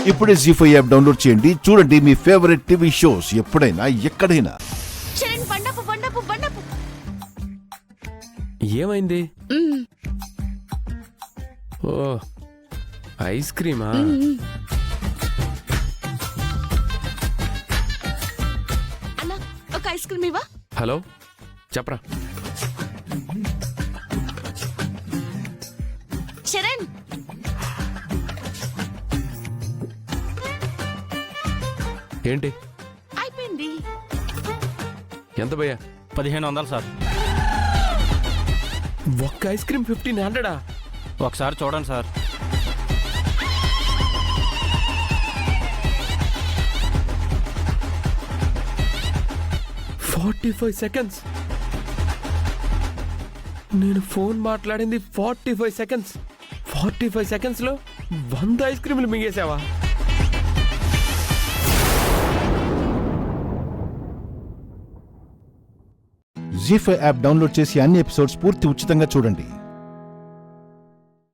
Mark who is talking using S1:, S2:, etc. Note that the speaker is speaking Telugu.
S1: ఇప్పుడే జీ5 యాప్ డౌన్లోడ్ చేయండి. చూడండి మీ ఫేవరెట్ టీవీ షోస్ ఎప్పుడైనా ఎక్కడైనా.
S2: ఏమైంది? ఓ ఐస్ క్రీమా?
S3: అన్నా ఒక ఐస్ క్రీమ్ ఇవ్వా.
S2: హలో చెప్పరా.
S3: శరణ్
S2: ఏంటి
S3: అయిపోయింది.
S2: ఎంత భయ్యా?
S4: 1500 సార్.
S2: ఒక్క ఐస్ క్రీమ్ 1500?
S4: ఒకసారి చూడండి సార్.
S2: సెకండ్స్. నేను ఫోన్ మాట్లాడింది 45 సెకండ్స్. 45 సెకండ్స్ లో 100 ఐస్ క్రీములు మింగేసావా?
S1: జీ5 యాప్ డౌన్లోడ్ చేసి అన్ని ఎపిసోడ్స్ పూర్తి ఉచితంగా చూడండి.